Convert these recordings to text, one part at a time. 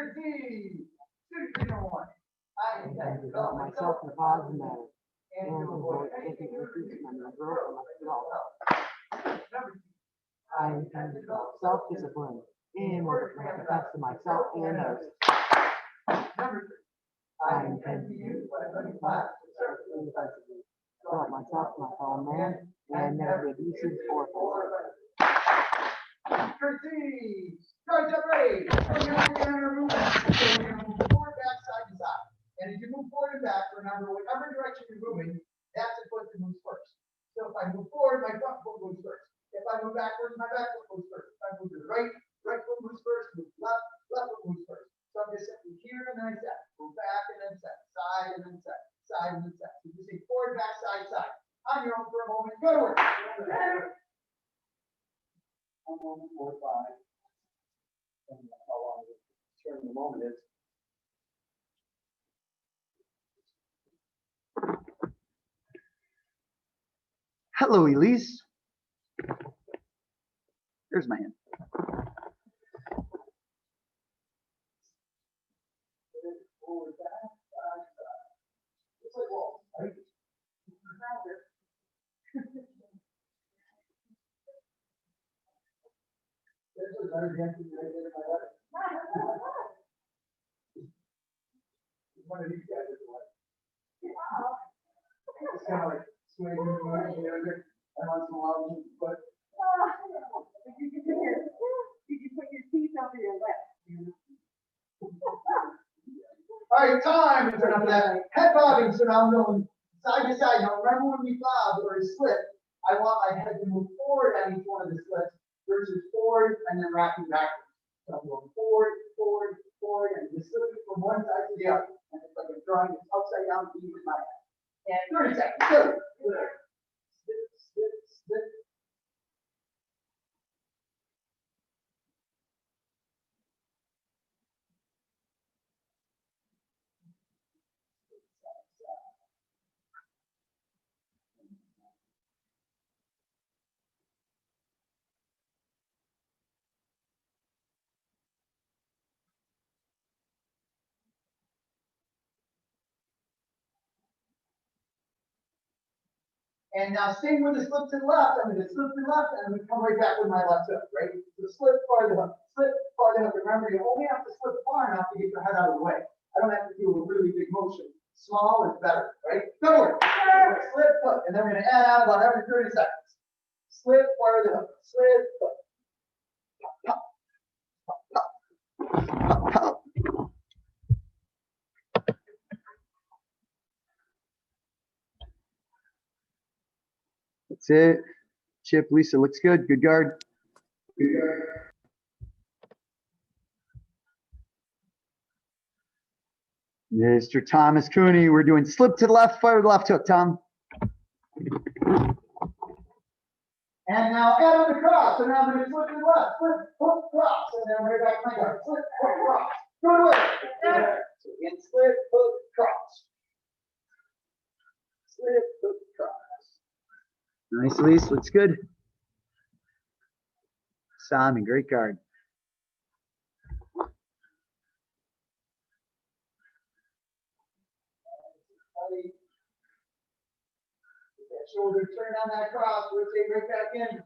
Proceed. 1601. I intend to develop myself in a positive manner and to avoid taking refuge from my growth and my development. Number 2. I intend to develop self-discipline in order to make the best of myself and others. Number 3. I intend to use what I learned in class to serve independently, develop myself and my fellow man, and never be abusive or offensive. Proceed. Start up ready. So you're going to move. So you're going to move forward, back, side to side. And as you move forward and back, remember, whatever direction you're moving, that's the foot that moves first. So if I move forward, my front foot moves first. If I move backwards, my back foot moves first. If I move to the right, right foot moves first. Move left, left foot moves first. So I'm just simply here and then I set. Move back and then set. Side and then set. Side and then set. So you say forward, back, side, side. On your own for a moment. Go to work. 1 moment, 4, 5. And that's how long the turn in the moment is. Hello, Elise. There's my hand. Forward, back, side, side. It's like walls, right? This is better than anything I did in my life. One of these guys is like. It's kind of like swaying one way or the other. I want some love, but. Did you put your teeth over your lips? All right, time to turn up that head bobbing. So now I'm going side to side. Now remember when we bob or slip, I want my head to move forward on each one of the slips versus forward and then rocking backwards. So I'm going forward, forward, forward, and just slipping from one side to the other. And it's like I'm drawing this upside down V with my head. And 30 seconds. Go. Slip, slip, slip. And now same with the slip to the left. I'm going to slip to the left and I'm going to come right back with my left hook, right? So slip, farther hook, slip, farther hook. Remember, you only have to slip far enough to get your head out of the way. I don't have to do a really big motion. Small is better, right? Go. Slip, hook. And then we're going to add out about every 30 seconds. Slip, farther hook, slip, hook. Pop, pop, pop, pop, pop, pop. That's it. Chip, Lisa, looks good. Good guard. Good guard. Mr. Thomas Cooney, we're doing slip to the left, fire the left hook, Tom. And now add on the cross. So now I'm going to slip to the left, slip, hook, cross. And then right back to my guard. Slip, hook, cross. Go to it. There. So again, slip, hook, cross. Slip, hook, cross. Nice, Elise. Looks good. Simon, great guard. That shoulder turn on that cross, rotate right back in.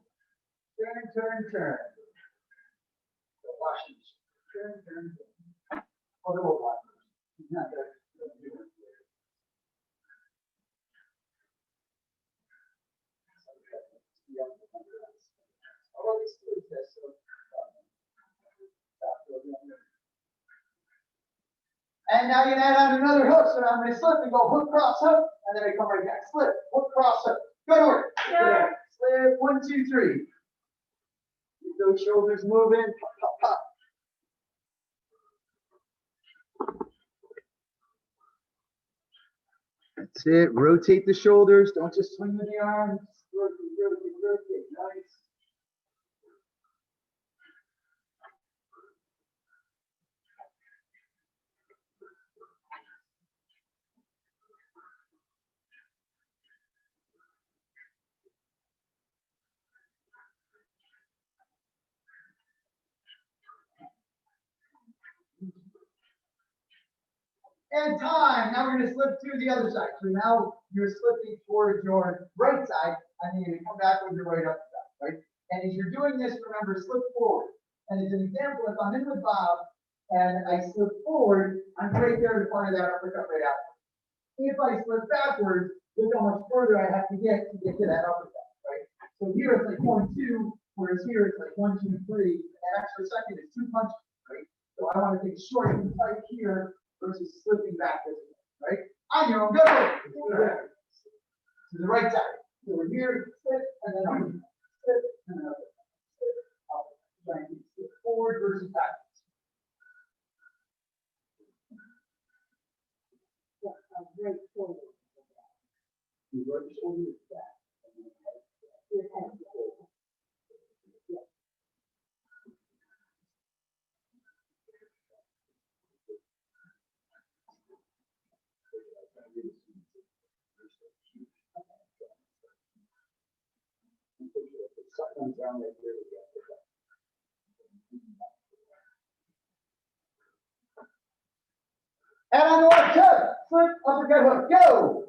Turn, turn, turn. Watch these. Turn, turn, turn. Oh, they will watch this. Not that. And now you add on another hook, so now I'm going to slip and go hook, cross, hook, and then I come right back. Slip, hook, cross, hook. Go to work. Yeah. Slip, 1, 2, 3. Keep those shoulders moving. Pop, pop, pop. That's it. Rotate the shoulders. Don't just Swing with the arms. Rotate, rotate, rotate. Nice. And time. Now we're gonna slip to the other side. So now you're slipping towards your right side, and then you're gonna come back with your right up side, right? And as you're doing this, remember, slip forward. And as an example, if I'm in with Bob and I slip forward, I'm right there in front of that uppercut right after. If I slip backwards, look how much further I have to get to that uppercut, right? So here it's like 1, 2, whereas here it's like 1, 2, 3. And extra second is 2 punches, right? So I want to take short and tight here versus slipping back this way, right? I know, go! To the right side. So we're here, slip, and then up. Slip, and then up. Slip, up. Trying to slip forward versus backwards. Right forward. You work your shoulders back. Your hands forward. Something's down right there. And on the left hook, flip, uppercut hook, go!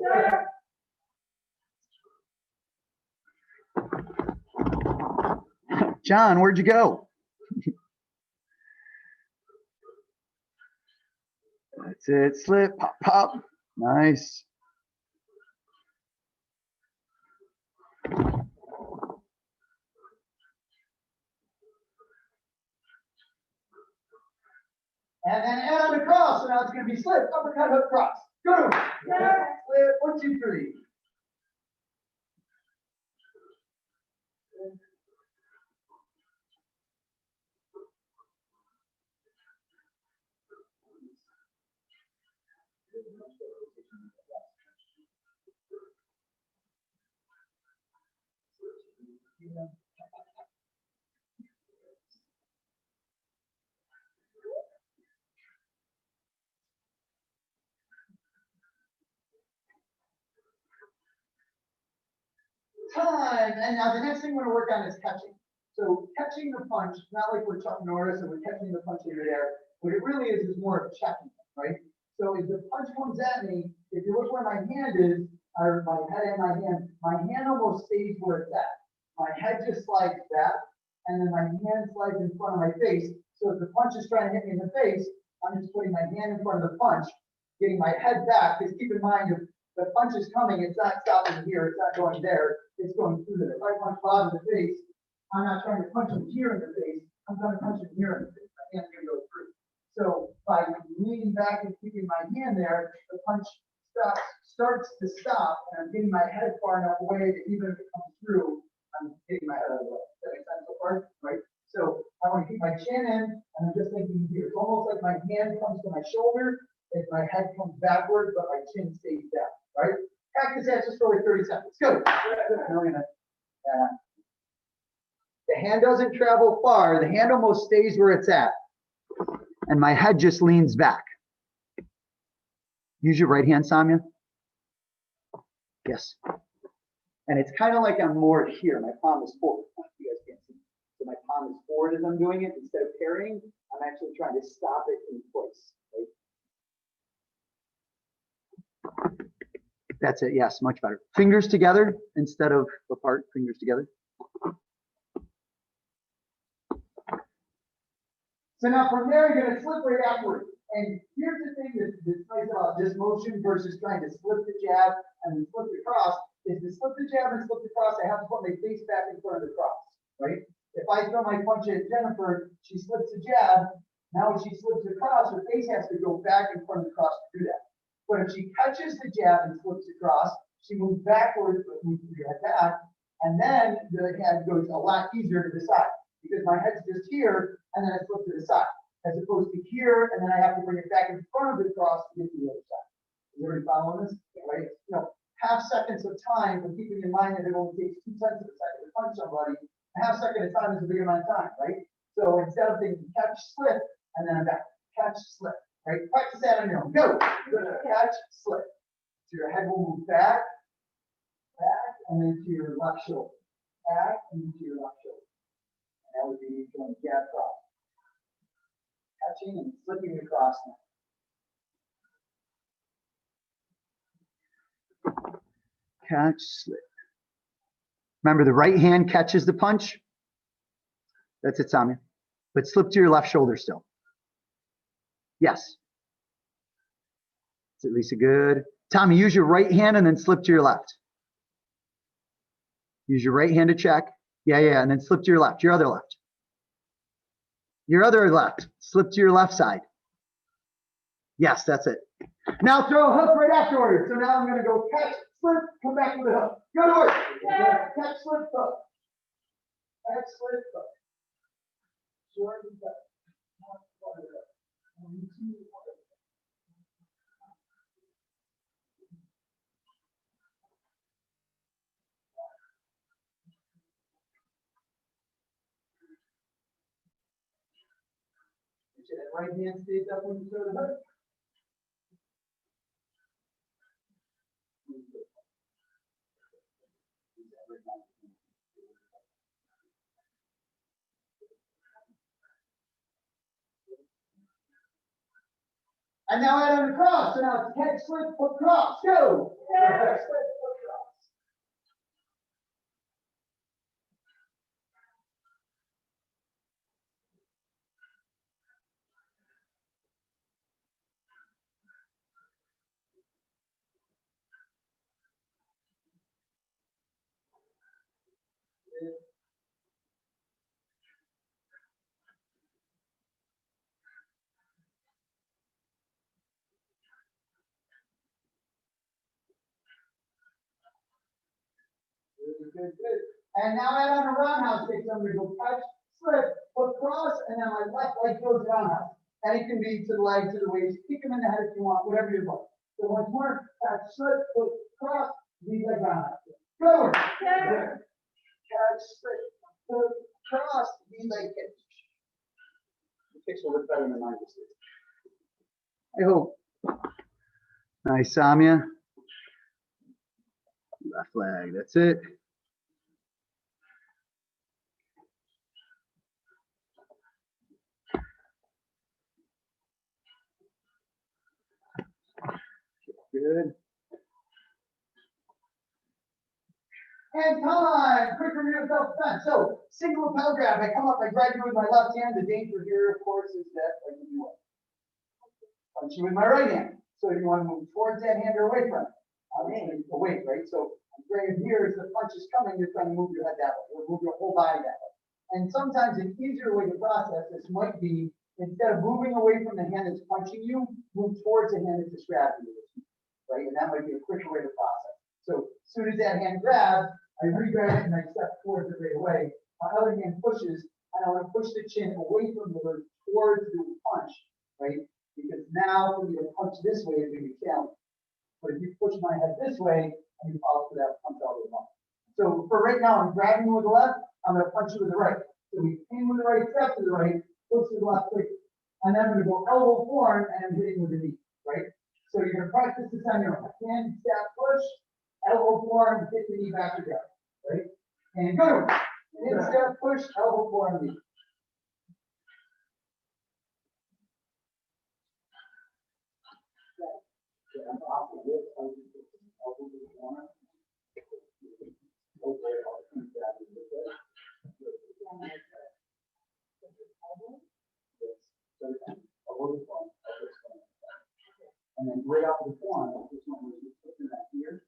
John, where'd you go? That's it. Slip, pop, pop. Nice. And then add on the cross, so now it's gonna be slip, uppercut, hook, cross. Go! Slip, 1, 2, 3. Time. And now the next thing we're gonna work on is catching. So catching the punch, not like we're Chuck Norris and we're catching the punch in midair. What it really is more of checking, right? So if the punch comes at me, if you look where my hand is, or my head and my hand almost stays where it's at. My head just slides back, and then my hand slides in front of my face. So if the punch is trying to hit me in the face, I'm just putting my hand in front of the punch, getting my head back, because keep in mind, if the punch is coming, it's not stopping here, it's not going there, it's going through there. If I punch Bob in the face, I'm not trying to punch him here in the face, I'm trying to punch him here in the face. My hand's gonna go through. So by leaning back and keeping my hand there, the punch starts to stop, and I'm getting my head far enough away that even if it comes through, I'm getting my head out of the way. Does that make sense so far? Right? So I want to keep my chin in, and I'm just thinking here. It's almost like my hand comes to my shoulder, as my head comes backward, but my chin stays down. Right? Practice that just for like 30 seconds. Go. The hand doesn't travel far. The hand almost stays where it's at. And my head just leans back. Use your right hand, Samya. Yes. And it's kind of like I'm more here. My palm is forward. You guys can't see. So my palm is forward as I'm doing it. Instead of parrying, I'm actually trying to stop it in place. Right? That's it. Yes, much better. Fingers together instead of apart. Fingers together. So now from there, you're going to slip right afterwards. And here's the thing that's nice about this motion versus trying to slip the jab and then slip the cross, is to slip the jab and slip the cross, I have to put my face back in front of the cross, right? If I throw my punch at Jennifer, she slips the jab. Now when she slips the cross, her face has to go back in front of the cross to do that. But if she catches the jab and slips across, she moves backwards, but moves her head back, and then the head goes a lot easier to the side because my head's just here, and then I flip to the side, as opposed to here, and then I have to bring it back in front of the cross to get to the other side. Is everybody following this? Right? You know, half seconds of time, but keeping in mind that it only takes 2 tenths of a second to punch somebody, a half second of time is a big amount of time, right? So instead of thinking catch, slip, and then I'm back, catch, slip, right? Practice that on your own. Go. Catch, slip. So your head will move back, and then to your left shoulder. Back, and then to your left shoulder. And that would be going jab cross. Catching and slipping across now. catch, slip. Remember, the right hand catches the punch. That's it, Samia. But slip to your left shoulder still. Yes. That's it, Lisa, good. Tommy, use your right hand and then slip to your left. Use your right hand to check. Yeah, and then slip to your left, your other left. Your other left, slip to your left side. Yes, that's it. Now throw a hook right afterwards. So now I'm gonna go catch, slip, come back with a hook. Go to work. Catch, slip, hook. Catch, slip, hook. Short and back. One, two, make sure that right hand stays up when you throw the hook. And now add on the cross. So now it's catch, slip, hook, cross. Go. Catch, slip, hook, cross. Good. And now add on a roundhouse kick. So I'm going to go catch, slip, hook, cross, and then my left leg goes roundhouse. And it can be to the leg, to the waist. Kick them in the head if you want, whatever you want. So once more, catch, slip, hook, cross, lead leg roundhouse. Go. Catch, slip, hook, cross, lead leg kick. The kicks will look better than mine just did. I hope. Nice, Samia. Left leg, that's it. Good. And time, quick review of self-defense. So, single lapel grab, I come up, I grab you with my left hand. The danger here, of course, is that I give you what? Punch you with my right hand. So you want to move towards that hand or away from it? Obviously, away, right? So, right here, as the punch is coming, you're trying to move your head that way, or move your whole body that way. And sometimes an easier way to process this might be, instead of moving away from the hand that's punching you, move towards the hand that's just grabbing you. Right? And that might be a quicker way to process. So as soon as that hand grabs, I re-grab it and I step towards it right away. My other hand pushes, and I want to push the chin away from the hood towards the punch, right? Because now for me to punch this way is going to be challenging. But if you push my head this way, and you follow through that punch all the way long. So for right now, I'm grabbing you with the left, I'm going to punch you with the right. So we aim with the right, step to the right, push to the left quickly. And then I'm going to go elbow form, and I'm hitting with the knee, right? So you're going to practice this on your own. Hand, step, push, elbow form, hit the knee back together, right? And go. Hit, step, push, elbow form, knee. And then right off the form, this one was putting that here.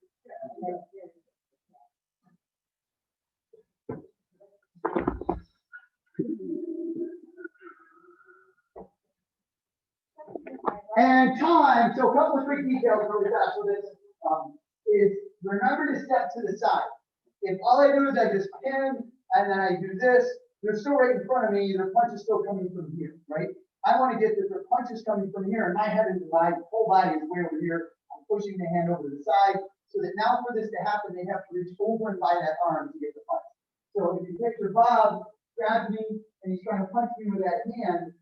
And time. So a couple of quick details really fast for this is remember to step to the side. If all I do is I just pin and then I do this, they're still right in front of me. The punch is still coming from here, right? I want to get that the punch is coming from here, and my head and my whole body is way over here. I'm pushing the hand over to the side, so that now for this to happen, they have to reach over and by that arm to get the punch. So if you picture Bob grabs me and he's trying to punch me with that hand,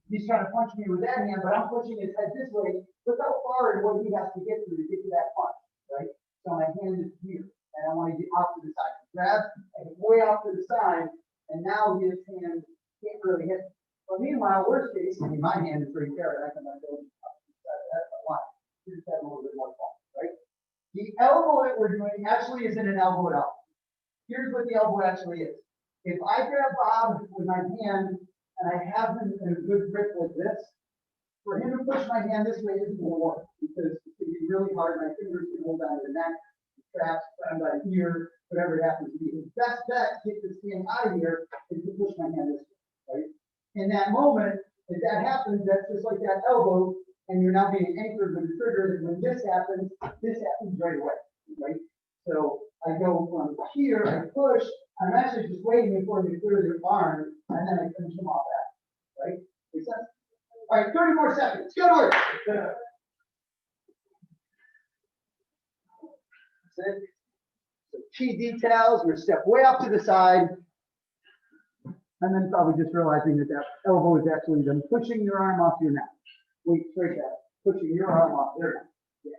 he's trying to punch me with that hand, but I'm pushing his head this way. Look how far and what he has to get to that punch, right? So my hand is here, and I want to get off to the side. Grab, and way off to the side, and now his hand can't really hit. But meanwhile, worst case, I mean, my hand is pretty fair, and I can let go. That's a lot. You just have a little bit more fun, right? elbow that we're doing actually isn't an elbow at all. Here's what the elbow actually is. If I grab Bob with my hand and I have him in a good grip like this, for him to push my hand this way isn't gonna work because it's gonna be really hard. My fingers can hold on to the neck, the straps, I'm by here, whatever it happens to be. His best bet to get this hand out of here is to push my hand this way, right? In that moment, if that happens, that's just like that elbow, and you're now being anchored with the trigger. And when this happens right away, right? So I go from here, I push, I'm actually just waiting for him to clear their arm, and then I finish him off that, right? Makes sense? All right, 30 more seconds. Go to work. That's it. So key details, we're step way off to the side. And then probably just realizing that that elbow is actually them pushing your arm off your neck. Wait, straight that. Pushing your arm off their neck. Yeah.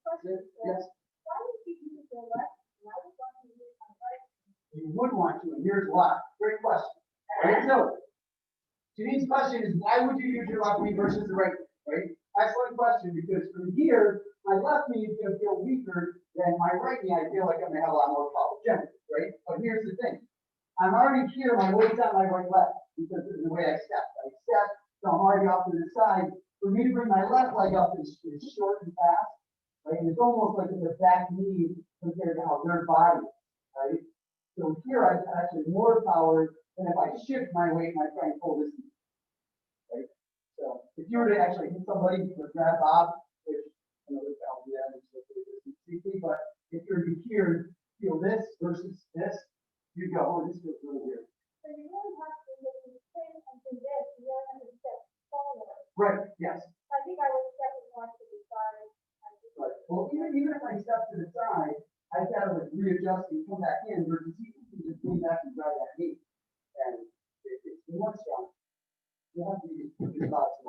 That's it. Yes. Why would you use your left? Why would you use my right? You would want to, and here's why. Great question. Right? So, Janine's question is, why would you use your left knee versus the right knee? Right? Excellent question, because from here, my left knee is going to feel weaker than my right knee. I feel like I'm going to have a lot more power, generally, right? But here's the thing. I'm already here, my weight's on my right leg, because of the way I step. I step, so I'm already off to the side. For me to bring my left leg up is short and fast, right? And it's almost like it's a back knee compared to how their body is, right? So here I've actually more power than if I shift my weight and I try and pull this knee, right? So if you were to actually hit somebody or grab Bob, which I know this I'll do that, but if you're to here, feel this versus this, you go, oh, this feels really weird. So you really have to look at the same and do this, you don't have to step forward. Right, yes. I think I would step more to the side. Right. Well, even if I step to the side, I've got to like readjust and come back in versus you can just lean back and grab that knee. And it's much stronger. You have to use your thoughts.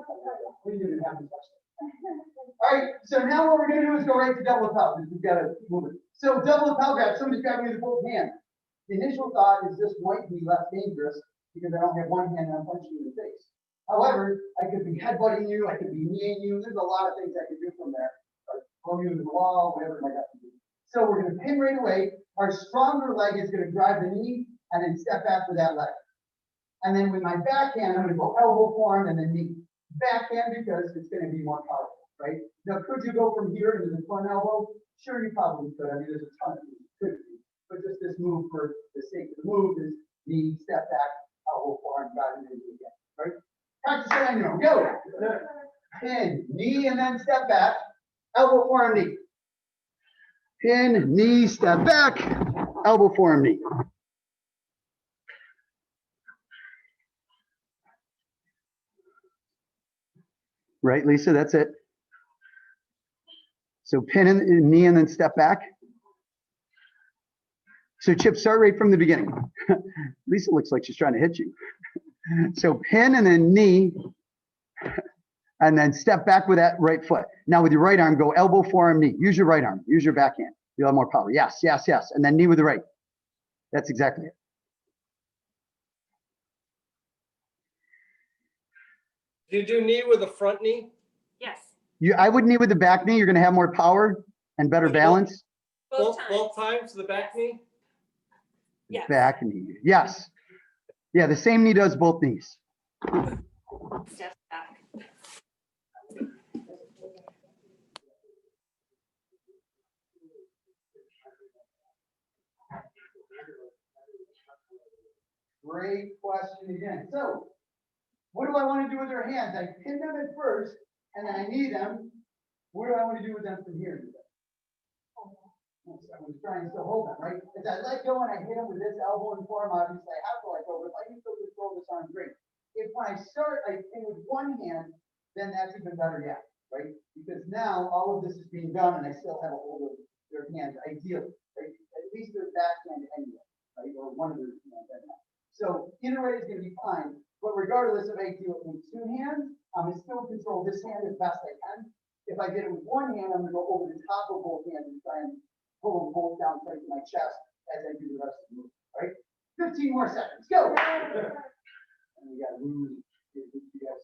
We didn't have to touch it. All right, so now what we're going to do is go right to double toe, because we've got to move it. So double toe grab, somebody's grabbing with both hands. The initial thought is this might be less dangerous because I don't have one hand and I'm punching you in the face. However, I could be headbutting you, I could be kneeing you. There's a lot of things I could do from there. Like throw you into the wall, whatever I got to do. So we're going to pin right away. Our stronger leg is going to drive the knee and then step back with that leg. And then with my backhand, I'm going to go elbow form and then knee. Backhand because it's going to be more powerful, right? Now, could you go from here into the front elbow? Sure, you probably could. I mean, there's a ton of things you could do. But just this move for the sake of the move is knee, step back, elbow form, driving into it again, right? Practice it on your own. Go. Pin, knee, and then step back, elbow form, knee. Pin, knee, step back, elbow form, knee. Right, Lisa, that's it. So pin in knee and then step back. So Chip, start right from the beginning. Lisa looks like she's trying to hit you. So pin and then knee, and then step back with that right foot. Now with your right arm, go elbow, forearm, knee. Use your right arm, use your backhand. You'll have more power. Yes, yes, yes. And then knee with the right. That's exactly it. Do you do knee with the front knee? Yes. I would knee with the back knee. You're going to have more power and better balance. Both times the back knee? Yes. Back knee. Yes. Yeah, the same knee does both knees. Step back. Great question again. So, what do I want to do with their hands? I pin them at first, and then I knee them. What do I want to do with them from here? I was trying to still hold them, right? As I let go and I hit them with this elbow and forearm, obviously I have to let go, but if I can still control this arm, great. If when I start, I pin with one hand, then that's even better yet, right? Because now all of this is being done and I still have a hold of their hands, ideally, right? At least their backhand anyway, right? Or one of their hands right now. So either way is going to be fine, but regardless if I do it with two hands, I still control this hand as best I can. If I did it with one hand, I'm going to go over the top of both hands and try and pull them both down tight to my chest as I do the rest of the move, right? 15 more seconds, go. And we got to move. You guys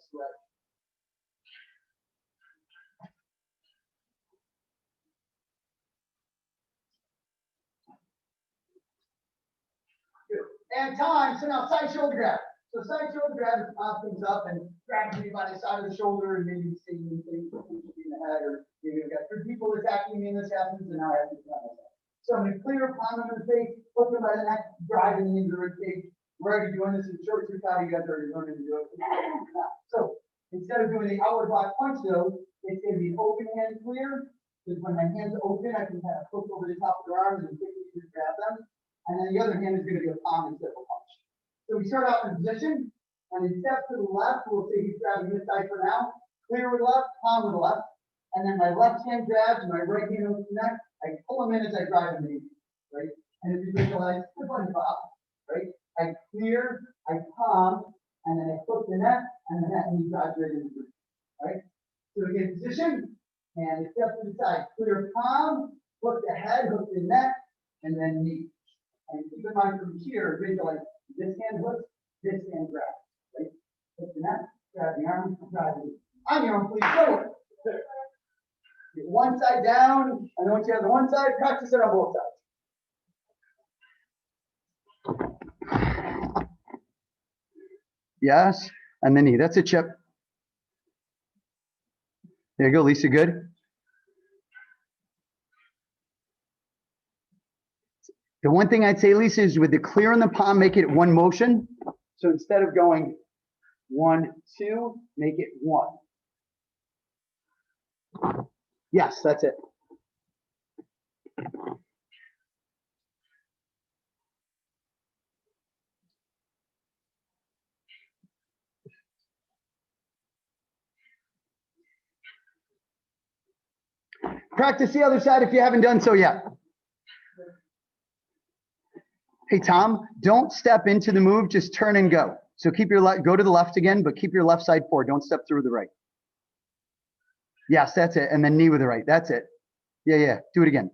And time, so now side shoulder grab. So side shoulder grab is pop things up and grabs me by the side of the shoulder and maybe stinging things in the head, or maybe I've got 3 people attacking me and this happens and now I have to defend myself. So I'm gonna clear palm in the face, hook them by the neck, driving into the rib cage. We're already doing this in short troop how you guys are already learning to do it. So instead of doing the outward block punch though, it's gonna be an open hand clear. Because when my hands are open, I can kind of hook over the top of their arms and quickly just grab them. And then the other hand is gonna be a palm instead of a punch. So we start off in position, and in step to the left, we'll say he's grabbing this side for now. Clear with left, palm with the left. And then my left hand grabs, my right hand over the neck. I pull him in as I drive him in, right? And if you visualize the bunny pop, right? I clear, I palm, and then I hook the neck, and then that knee drives right into the groove, right? So we get in position, and step to the side, clear palm, hook the head, hook the neck, and then knee. And keep in mind from here, visualize this hand hooks, this hand grabs, right? Hook the neck, grab the arm, drive the knee. On your own, please, forward. Get one side down, and once you have the one side, practice it on both sides. Yes, and the knee, that's a chip. There you go, Lisa, good. The one thing I'd say, Lisa, is with the clear in the palm, make it one motion. So instead of going 1, 2, make it 1. Yes, that's it. Practice the other side if you haven't done so yet. Hey, Tom, don't step into the move, just turn and go. So keep your left, go to the left again, but keep your left side forward. Don't step through the right. Yes, that's it. And then knee with the right. That's it. Yeah. Do it again.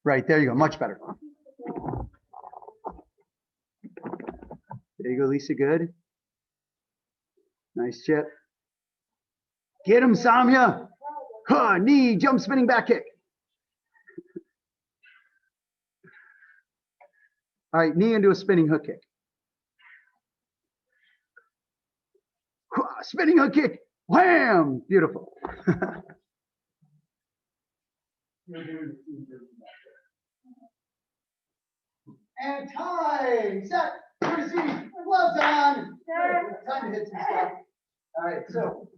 Right, there you go. Much better. There you go, Lisa. Good. Nice chip. Get him, Samya. Huh, knee, jump, spinning back kick. All right, knee into a spinning hook kick. Spinning hook kick. Wham! Beautiful. And time, set, proceed, gloves on. Time to hit some stuff. All right, so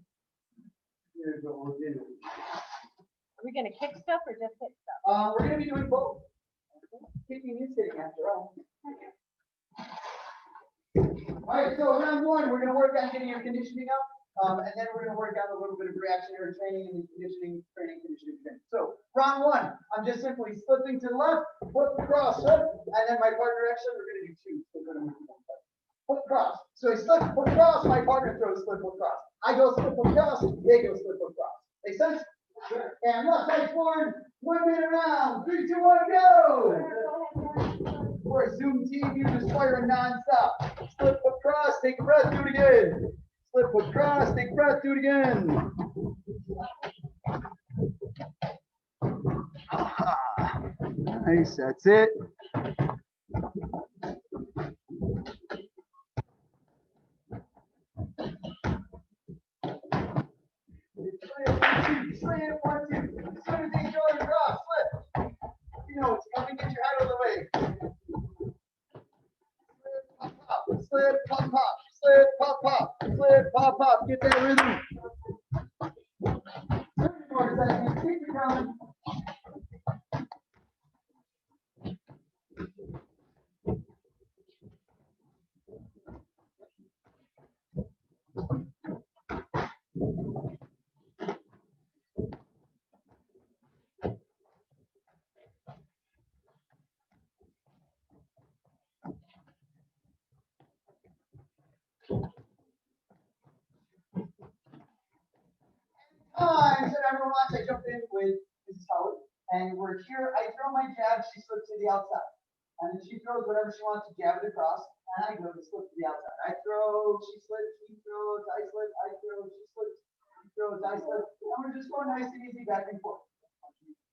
here's what we'll do. Are we gonna kick stuff or just hit stuff? We're gonna be doing both. Kicking and sitting after all. All right, so round 1, we're gonna work on getting your conditioning up. And then we're gonna work on a little bit of reactionary training and conditioning training. So round 1, I'm just simply slipping to the left, foot cross, hook, and then my partner actually, we're gonna do 2. So we're gonna move one side. Foot cross. So I slip, foot cross, my partner throws slip, foot cross. I go slip, foot cross, they go slip, foot cross. Make sense? Sure. And left side forward, 1 minute round, 3, 2, 1, go! We're a Zoom team, you just firing nonstop. Slip, foot cross, take a breath, do it again. Slip, foot cross, take a breath, do it again. Nice, that's it. Slip, 1, 2. As soon as they shoulder cross, slip. You know, it's coming, get your head out of the way. Slip, pop, pop. Slip, pop, pop. Slip, pop, pop. Get that rhythm. Keep it going. Time, so everyone wants, I jump in with Mrs. Howard, and we're here, I throw my jab, she slips to the outside. And then she throws whatever she wants to jab it across, and I go to slip to the outside. I throw, she slips, she throws, I slip, I throw, she slips, she throws, I slip. And we're just going nice and easy back and forth.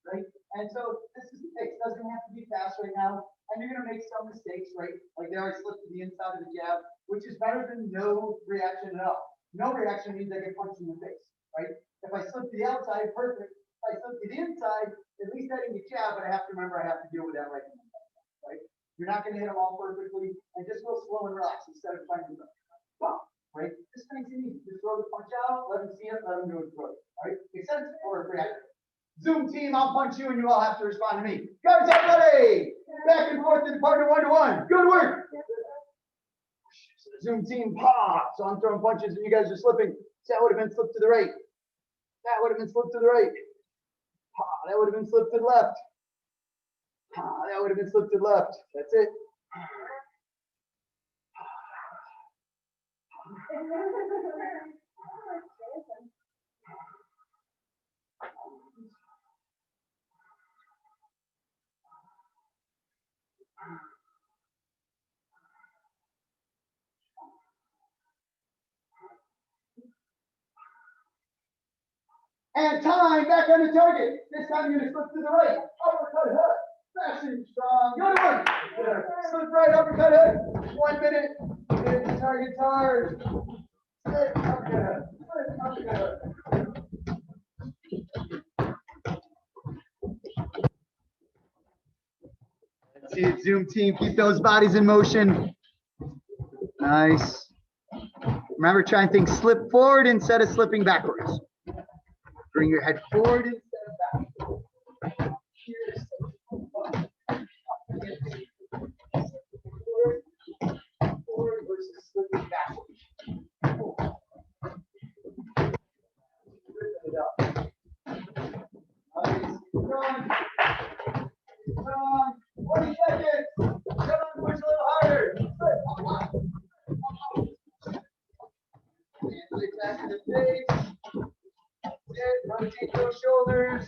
Right? And so this is It doesn't have to be fast right now, and you're gonna make some mistakes, right? Like there, I slipped to the inside of the jab, which is better than no reaction at all. No reaction means I get punched in the face, right? If I slip to the outside, perfect. If I slip to the inside, at least I didn't get jab, but I have to remember I have to deal with that right now, right? You're not gonna hit them all perfectly, and just go slow and relax instead of trying to go, right? Just nice and easy. Just throw the punch out, let them see it, let them do it through it, right? Make sense or react? Zoom team, I'll punch you and you all have to respond to me. Guys, everybody! Back and forth to the partner 1-to-1. Good work! Zoom team, so I'm throwing punches and you guys are slipping. So that would have been slipped to the right. That would have been slipped to the right. That would have been slipped to the left. That would have been slipped to the left. That's it. And time, back on the target. This time you're gonna slip to the right. Uppercut hook. Fasten strong. Good one. Slip right, uppercut hook. 1 minute. Hit the target hard. Slip, uppercut hook. Slip, uppercut hook. Let's see it, Zoom team. Keep those bodies in motion. Nice. Remember, try and think slip forward instead of slipping backwards. Bring your head forward instead of back. Forward versus slipping backwards. Lift it up. Nice. Strong. Strong. 20 seconds. Come on, push a little harder. Hands back to the face. Rotate those shoulders.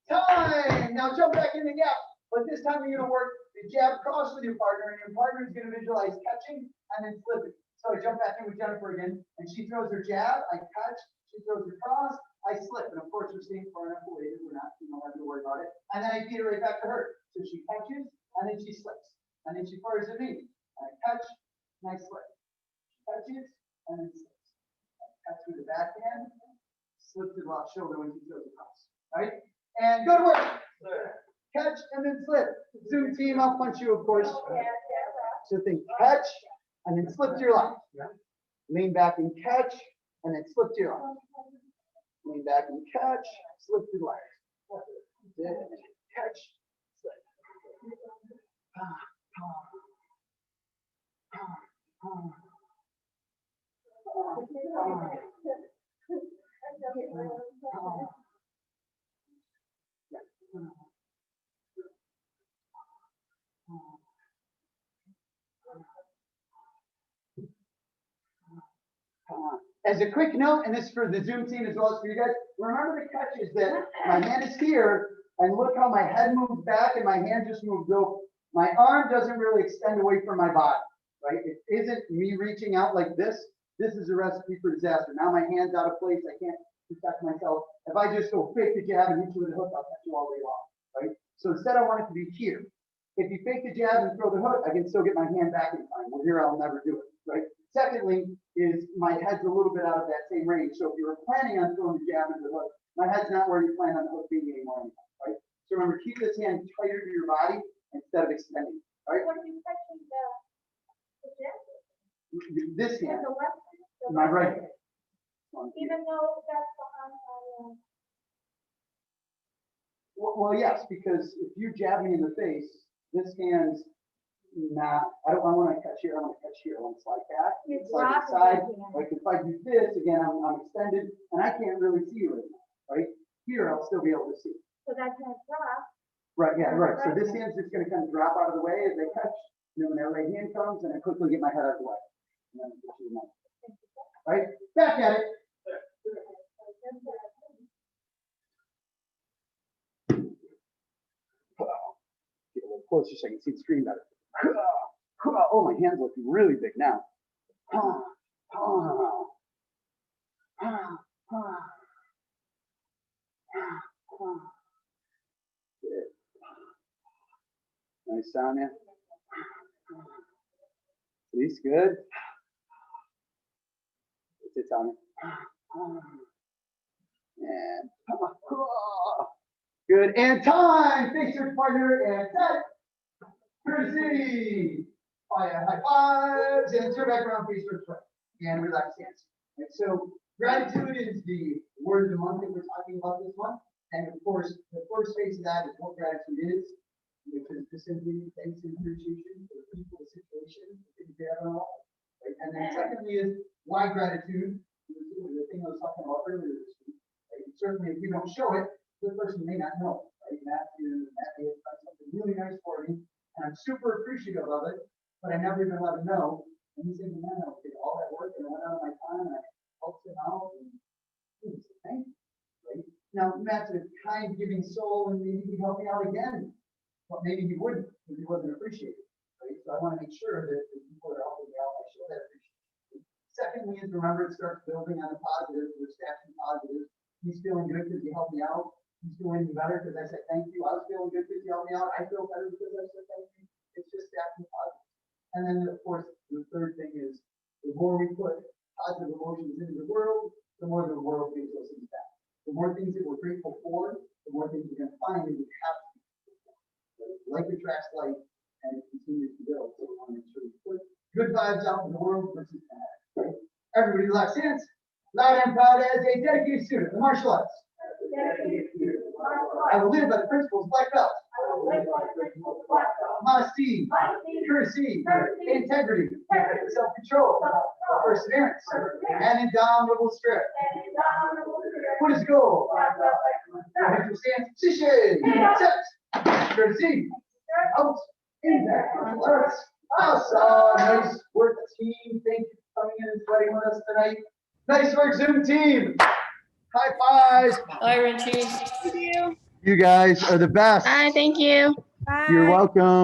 Time! Now jump back in the gap. But this time you're going to work the jab cross with your partner, and your partner is going to visualize catching and then flipping. So I jump back in with Jennifer again, and she throws her jab, I catch, she throws her cross, I slip. And of course, we're staying far enough away that we're not, having to worry about it. And then I beat it right back to her. So she catches, and then she slips. And then she fires at me. And I catch, and I slip. She catches, and then slips. I catch with the backhand, slip to the left shoulder when she throws across. Right? And good work. Catch and then slip. Zoom team, I'll punch you, of course. So think catch and then slip to your left. Lean back and catch and then slip to your left. Lean back and catch, slip to the left. Catch, slip. As a quick note, and this is for the Zoom team as well as for you guys, remember the catch is that my hand is here, and look how my head moves back and my hand just moves over. My arm doesn't really extend away from my body, right? It isn't me reaching out like this. This is a recipe for disaster. Now my hand's out of place. I can't protect myself. If I just go fake the jab and hit you with a hook, I'll catch you all day long, right? So instead, I want it to be here. If you fake the jab and throw the hook, I can still get my hand back in time. Well, here I'll never do it, right? Secondly, is my head's a little bit out of that same range. So if you were planning on throwing the jab and the hook, my head's not where you plan on the hook being anymore, right? So remember, keep this hand tighter to your body instead of extending, right? What are you touching the jab? This hand, The left hand? my right hand. Even though that's behind my, Well, yes, because if you jab me in the face, this hand's not, I want to catch here, I want to catch here, I want to slide back, You slide drop to the side. it again. Like if I do this, again, I'm extended, and I can't really see you right now, right? Here, I'll still be able to see. so that's gonna drop. Right, yeah, right. So this hand's just gonna kind of drop out of the way as I catch, and then when that right hand comes, and I quickly get my head out of the way. And then I get you the knife. Right, back at it. Get a little closer so I can see the screen better. Oh, my hands look really big now. Nice, Sonia. Release, good. That's it, Sonia. And good. And time. Thanks, search partner. And set. Courtesy. High fives. And turn back around, face towards right. And relax hands. And so gratitude is the word of the month that we're talking about this month. And of course, the first phase of that is what gratitude is, which is just simply thanks and appreciation for the people, the situation, the things they have in our life. Right? And then secondly is why gratitude, the thing I was talking about earlier this week. Right? Certainly, if you don't show it, the person may not know. Right? Matthew has done something really nice for me, and I'm super appreciative of it, but I never even let him know. And he's thinking, man, I did all that work and I went out of my time and I helped him out. And he was thank you. Right? Now, Matt's a kind, giving soul, and maybe he'd help me out again, but maybe he wouldn't because he wasn't appreciated. Right? So I want to make sure that the people that are helping me out, I show that appreciation. Secondly, is remember it starts building on the positive. We're stacking positive. He's feeling good because he helped me out. He's feeling better because I said thank you. I was feeling good because he helped me out. I feel better because I said thank you. It's just stacking positive. And then, of course, the third thing is the more we put positive emotions into the world, the more the world gives us things back. The more things that we're grateful for, the more things we're going to find that we have to be grateful for. Like attracts like, and it continues to build. So we want to make sure we put good vibes out in the world versus bad. Right? Everybody relax hands. Loud and proud as a dedicated student of the martial arts. I will live by the principles of black belt. Modesty, courtesy, integrity, self-control, perseverance, and indomitable spirit. What is goal? Mental stance, position, set, courtesy, out, impact, martial arts. Awesome, nice work, team. Thank you for coming in and sweating with us tonight. Nice work, Zoom team. High fives. Bye, Richie. Thank you. You guys are the best. Bye, thank you. You're welcome.